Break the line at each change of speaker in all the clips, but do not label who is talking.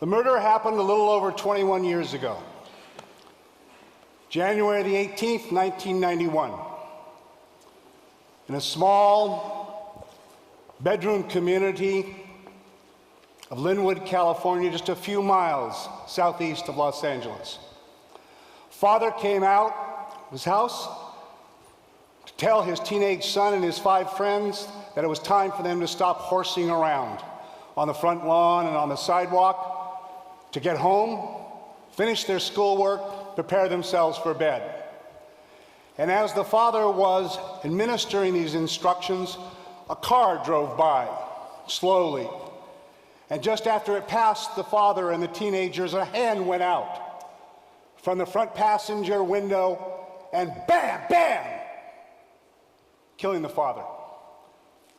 murder happened a little over 21 years ago. January the 18th, 1991. In a small bedroom community of Linwood, California, just a few miles southeast of Los Angeles. Father came out of his house to tell his teenage son and his 5 friends that it was time for them to stop horsing around on the front lawn and on the sidewalk, to get home, finish their schoolwork, prepare themselves for bed. And as the father was administering these instructions, a car drove by slowly. And just after it passed the father and the teenagers, a hand went out from the front passenger window and bam, bam, killing the father.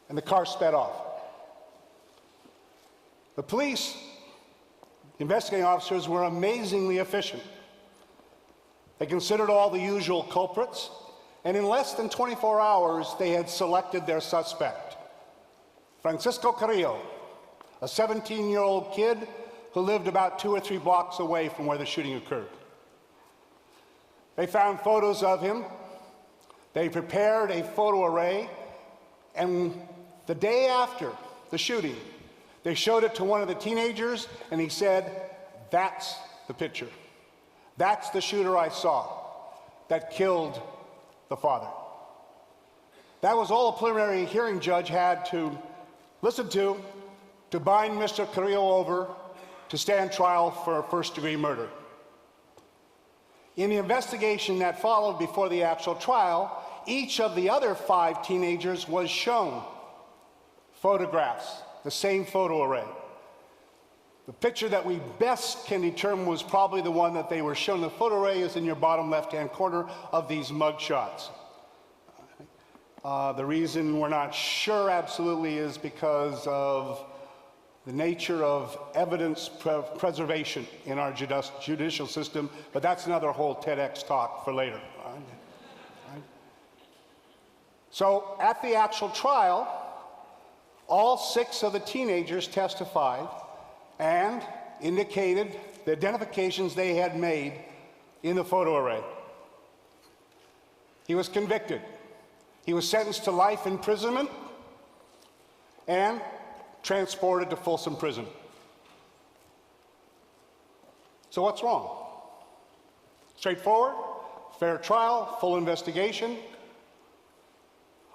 And the car sped off. The police, investigating officers, were amazingly efficient. They considered all the usual culprits, and in less than 24 hours, they had selected their suspect, Francisco Carrillo, a 17-year-old kid who lived about 2 or 3 blocks away from where the shooting occurred. They found photos of him. They prepared a photo array, and the day after the shooting, they showed it to one of the teenagers, and he said, "That's the picture. That's the shooter I saw that killed the father." That was all a preliminary hearing judge had to listen to bind Mr. Carrillo over to stand trial for first-degree murder. In the investigation that followed before the actual trial, each of the other 5 teenagers was shown photographs, the same photo array. The picture that we best can determine was probably the one that they were shown. The photo array is in your bottom left-hand corner of these mug shots. The reason we're not sure absolutely is because of the nature of evidence preservation in our judicial system, but that's another whole TEDx talk for later. So at the actual trial, all 6 of the teenagers testified and indicated the identifications they had made in the photo array. He was convicted. He was sentenced to life imprisonment and transported to Folsom Prison. So what's wrong? Straightforward, fair trial, full investigation.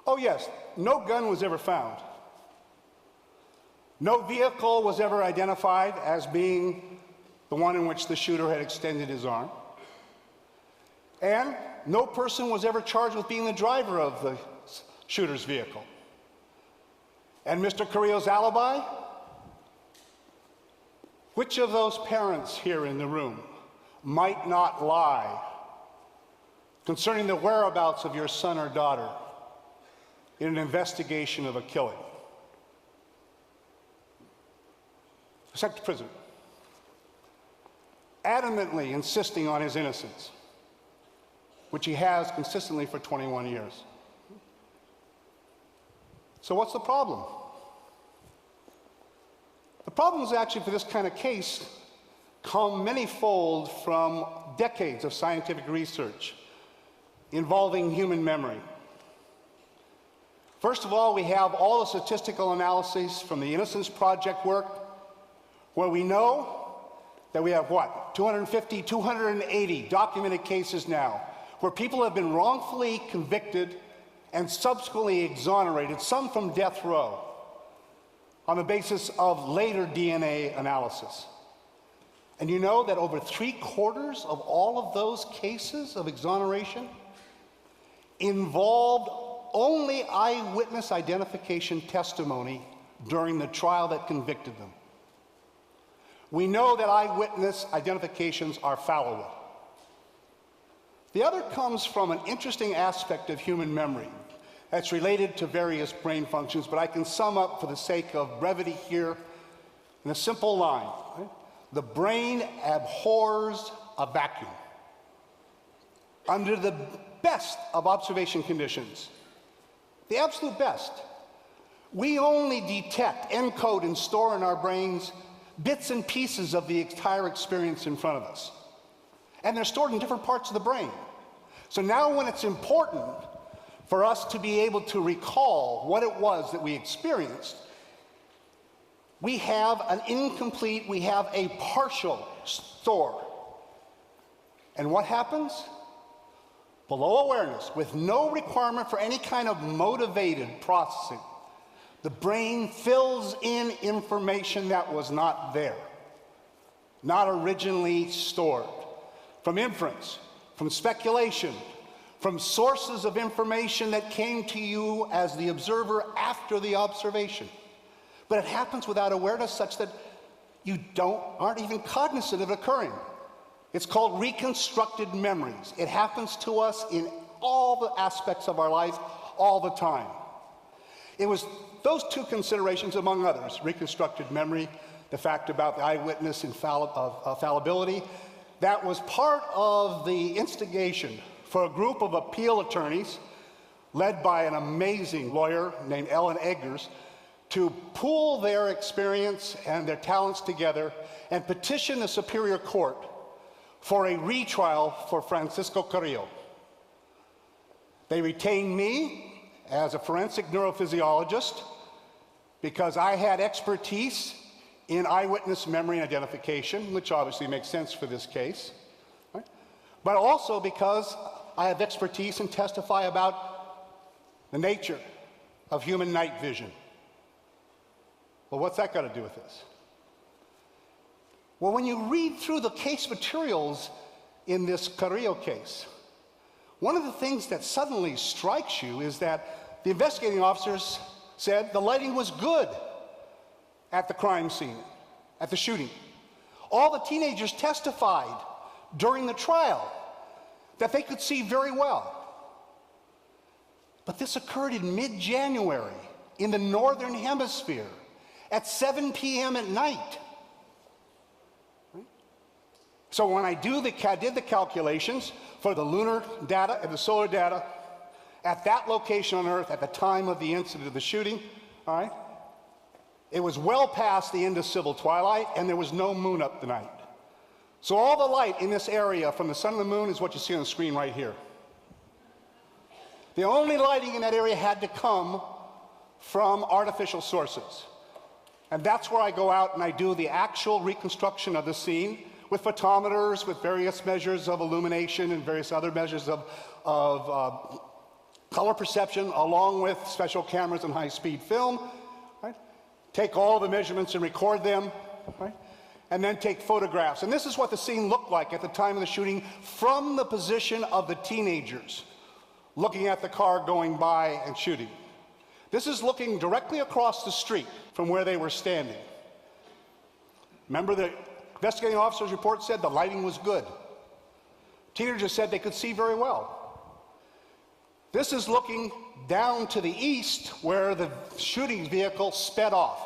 Oh yes, no gun was ever found. No vehicle was ever identified as being the one in which the shooter had extended his arm. And no person was ever charged with being the driver of the shooter's vehicle. And Mr. Carrillo's alibi? Which of those parents here in the room might not lie concerning the whereabouts of your son or daughter in an investigation of a killing? Sent to prison, adamantly insisting on his innocence, which he has consistently for 21 years. So what's the problem? The problems actually for this kind of case come many-fold from decades of scientific research involving human memory. First of all, we have all the statistical analyses from the Innocence Project work, where we know that we have, 250, 280 documented cases now, where people have been wrongfully convicted and subsequently exonerated, some from death row, on the basis of later DNA analysis. And you know that over 3/4 of all of those cases of exoneration involved only eyewitness identification testimony during the trial that convicted them. We know that eyewitness identifications are fallible. The other comes from an interesting aspect of human memory that's related to various brain functions, but I can sum up for the sake of brevity here in a simple line. Right? The brain abhors a vacuum. Under the best of observation conditions, the absolute best, we only detect, encode, and store in our brains bits and pieces of the entire experience in front of us. And they're stored in different parts of the brain. So now when it's important for us to be able to recall what it was that we experienced, we have an incomplete, we have a partial store. And what happens? Below awareness, with no requirement for any kind of motivated processing, the brain fills in information that was not there, not originally stored, from inference, from speculation, from sources of information that came to you as the observer after the observation. But it happens without awareness such that you aren't even cognizant of it occurring. It's called reconstructed memories. It happens to us in all the aspects of our life all the time. It was those two considerations, among others, reconstructed memory, the fact about the eyewitness fallibility, that was part of the instigation for a group of appeal attorneys led by an amazing lawyer named Ellen Eggers to pool their experience and their talents together and petition the Superior Court for a retrial for Francisco Carrillo. They retained me as a forensic neurophysiologist because I had expertise in eyewitness memory and identification, which obviously makes sense for this case, right? But also because I have expertise and testify about the nature of human night vision. Well, what's that got to do with this? Well, when you read through the case materials in this Carrillo case, one of the things that suddenly strikes you is that the investigating officers said the lighting was good at the crime scene, at the shooting. All the teenagers testified during the trial that they could see very well. But this occurred in mid-January in the Northern Hemisphere at 7 p.m. at night. So when I did the calculations for the lunar data and the solar data at that location on Earth at the time of the incident of the shooting, all right, it was well past the end of civil twilight and there was no moon up the night. So all the light in this area from the sun and the moon is what you see on the screen right here. The only lighting in that area had to come from artificial sources. And that's where I go out and I do the actual reconstruction of the scene with photometers, with various measures of illumination and various other measures of color perception, along with special cameras and high-speed film, right? Take all the measurements and record them, right? And then take photographs. And this is what the scene looked like at the time of the shooting from the position of the teenagers looking at the car going by and shooting. This is looking directly across the street from where they were standing. Remember the investigating officer's report said the lighting was good. Teenagers said they could see very well. This is looking down to the east where the shooting vehicle sped off.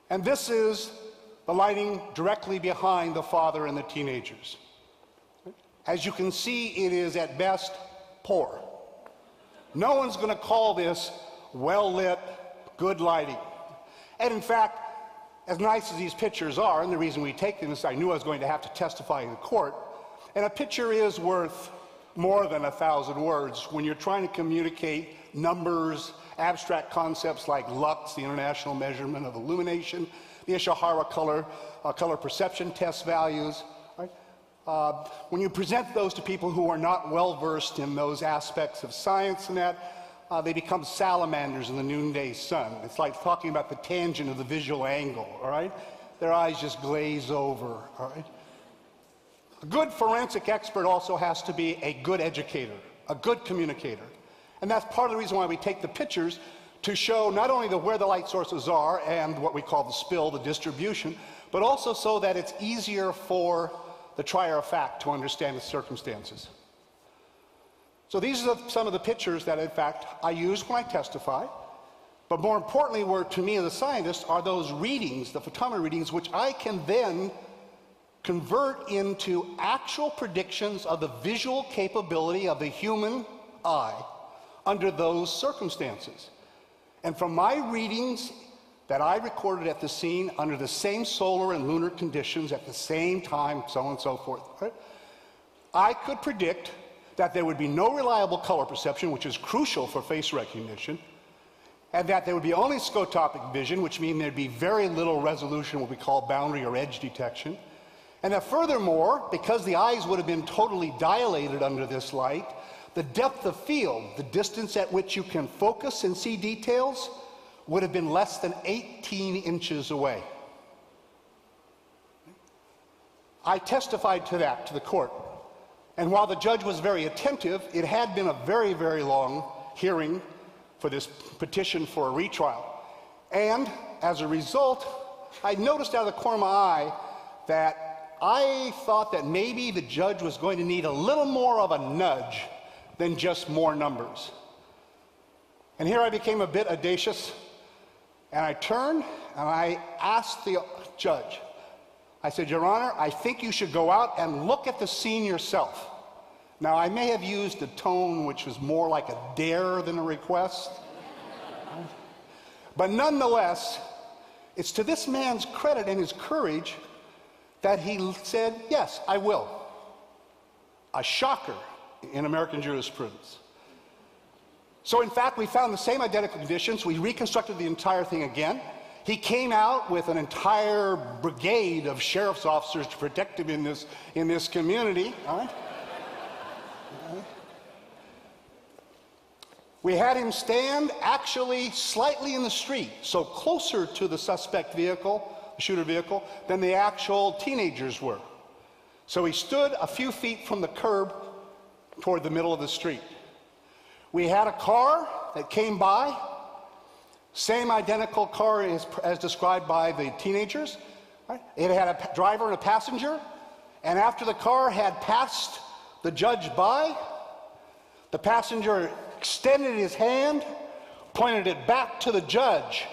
And this is the lighting directly behind the father and the teenagers. As you can see, it is at best poor. No one's going to call this well-lit, good lighting. And in fact, as nice as these pictures are, and the reason we take them is I knew I was going to have to testify in court, and a picture is worth more than 1,000 words when you're trying to communicate numbers, abstract concepts like lux, the international measurement of illumination, the Ishihara color perception test values. Right? When you present those to people who are not well versed in those aspects of science and that, they become salamanders in the noonday sun. It's like talking about the tangent of the visual angle, all right? Their eyes just glaze over, all right? A good forensic expert also has to be a good educator, a good communicator. And that's part of the reason why we take the pictures to show not only where the light sources are and what we call the spill, the distribution, but also so that it's easier for the trier of fact to understand the circumstances. So these are some of the pictures that, in fact, I use when I testify. But more importantly, to me as a scientist, are those readings, the photometer readings, which I can then convert into actual predictions of the visual capability of the human eye under those circumstances. And from my readings that I recorded at the scene under the same solar and lunar conditions at the same time, so on and so forth, right? I could predict that there would be no reliable color perception, which is crucial for face recognition, and that there would be only scotopic vision, which means there'd be very little resolution, what we call boundary or edge detection, and that furthermore, because the eyes would have been totally dilated under this light, the depth of field, the distance at which you can focus and see details, would have been less than 18 inches away. I testified to that to the court. And while the judge was very attentive, it had been a very, very long hearing for this petition for a retrial. And as a result, I noticed out of the corner of my eye that I thought that maybe the judge was going to need a little more of a nudge than just more numbers. And here I became a bit audacious, and I turned and I asked the judge, I said, Your Honor, I think you should go out and look at the scene yourself. Now, I may have used a tone which was more like a dare than a request, but nonetheless, it's to this man's credit and his courage that he said, yes, I will. A shocker in American jurisprudence. So in fact, we found the same identical conditions. We reconstructed the entire thing again. He came out with an entire brigade of sheriff's officers to protect him in this community. All right? We had him stand actually slightly in the street, so closer to the suspect vehicle, the shooter vehicle, than the actual teenagers were. So he stood a few feet from the curb toward the middle of the street. We had a car that came by, same identical car as described by the teenagers. Right? It had a driver and a passenger, and after the car had passed the judge by, the passenger extended his hand, pointed it back to the judge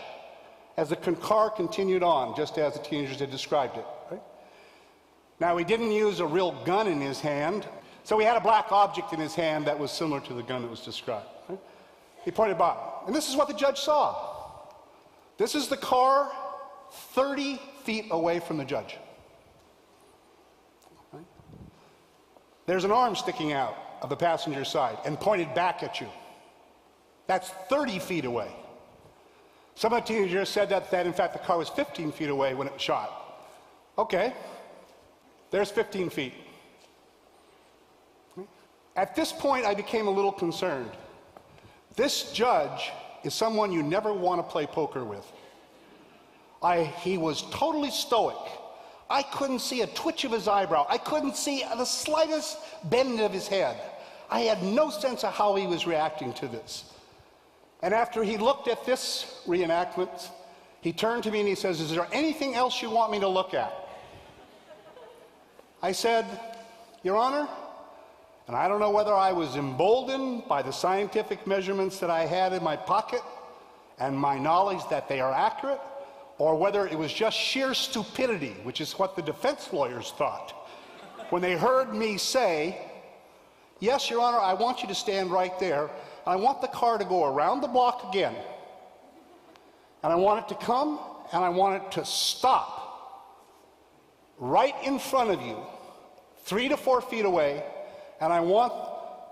as the car continued on, just as the teenagers had described it. Right? Now, he didn't use a real gun in his hand, so he had a black object in his hand that was similar to the gun that was described. Right? He pointed by. And this is what the judge saw. This is the car 30 feet away from the judge. Right? There's an arm sticking out of the passenger side and pointed back at you. That's 30 feet away. Some of the teenagers said that in fact the car was 15 feet away when it was shot. Okay, there's 15 feet. At this point, I became a little concerned. This judge is someone you never want to play poker with. He was totally stoic. I couldn't see a twitch of his eyebrow. I couldn't see the slightest bend of his head. I had no sense of how he was reacting to this. And after he looked at this reenactment, he turned to me and he says, is there anything else you want me to look at? I said, Your Honor, and I don't know whether I was emboldened by the scientific measurements that I had in my pocket and my knowledge that they are accurate, or whether it was just sheer stupidity, which is what the defense lawyers thought, when they heard me say, yes, Your Honor, I want you to stand right there. I want the car to go around the block again. And I want it to come, and I want it to stop right in front of you, 3 to 4 feet away, and I want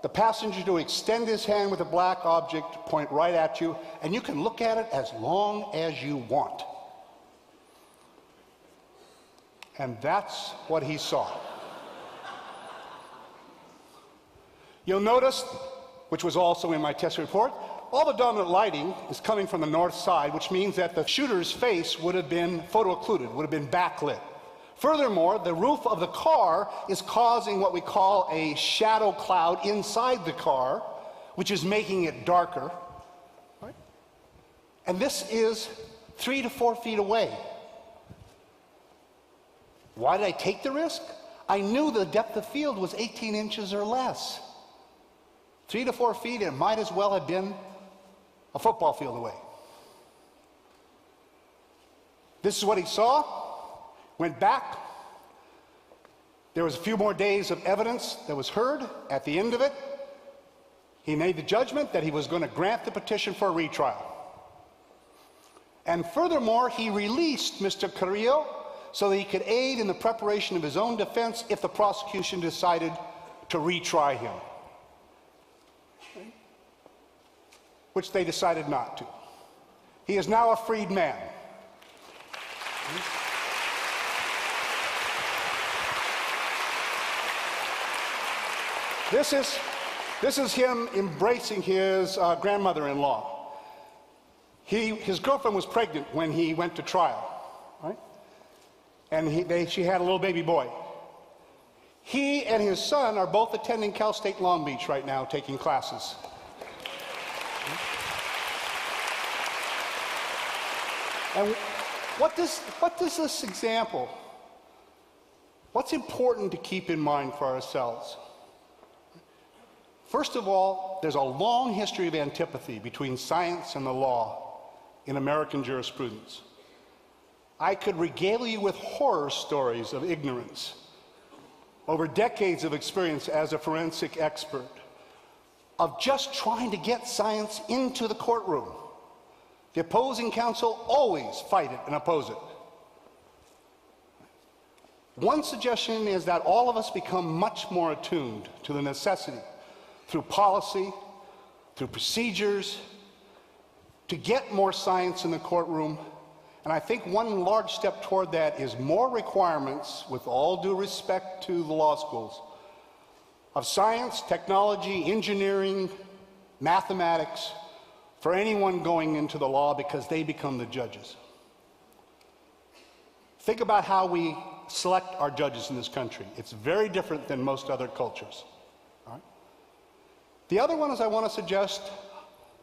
the passenger to extend his hand with a black object, point right at you, and you can look at it as long as you want. And that's what he saw. You'll notice, which was also in my test report, all the dominant lighting is coming from the north side, which means that the shooter's face would have been photo-occluded, would have been backlit. Furthermore, the roof of the car is causing what we call a shadow cloud inside the car, which is making it darker. Right? And this is 3 to 4 feet away. Why did I take the risk? I knew the depth of field was 18 inches or less. 3 to 4 feet, it might as well have been a football field away. This is what he saw. Went back. There was a few more days of evidence that was heard. At the end of it, he made the judgment that he was going to grant the petition for a retrial. And furthermore, he released Mr. Carrillo so that he could aid in the preparation of his own defense if the prosecution decided to retry him, which they decided not to. He is now a freed man. This is him embracing his grandmother-in-law. His girlfriend was pregnant when he went to trial, right? And she had a little baby boy. He and his son are both attending Cal State Long Beach right now, taking classes. And what does this example, what's important to keep in mind for ourselves? First of all, there's a long history of antipathy between science and the law in American jurisprudence. I could regale you with horror stories of ignorance over decades of experience as a forensic expert, of just trying to get science into the courtroom. The opposing counsel always fight it and oppose it. One suggestion is that all of us become much more attuned to the necessity, through policy, through procedures, to get more science in the courtroom. And I think one large step toward that is more requirements, with all due respect to the law schools, of science, technology, engineering, mathematics, for anyone going into the law, because they become the judges. Think about how we select our judges in this country. It's very different than most other cultures. All right? The other one is I want to suggest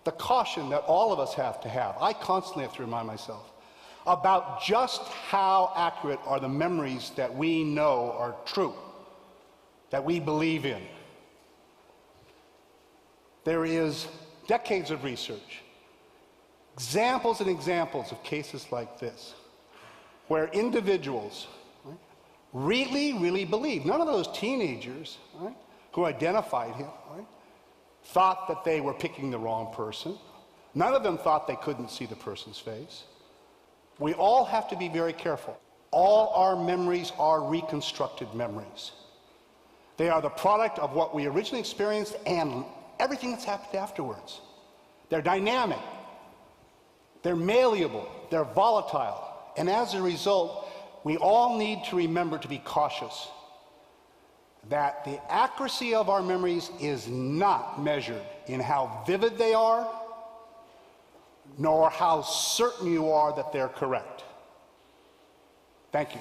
the caution that all of us have to have. I constantly have to remind myself about just how accurate are the memories that we know are true, that we believe in. There is decades of research, examples and examples of cases like this, where individuals, right, really believe. None of those teenagers, right, who identified him, right, thought that they were picking the wrong person. None of them thought they couldn't see the person's face. We all have to be very careful. All our memories are reconstructed memories. They are the product of what we originally experienced and everything that's happened afterwards. They're dynamic, they're malleable, they're volatile, and as a result, we all need to remember to be cautious that the accuracy of our memories is not measured in how vivid they are, nor how certain you are that they're correct. Thank you.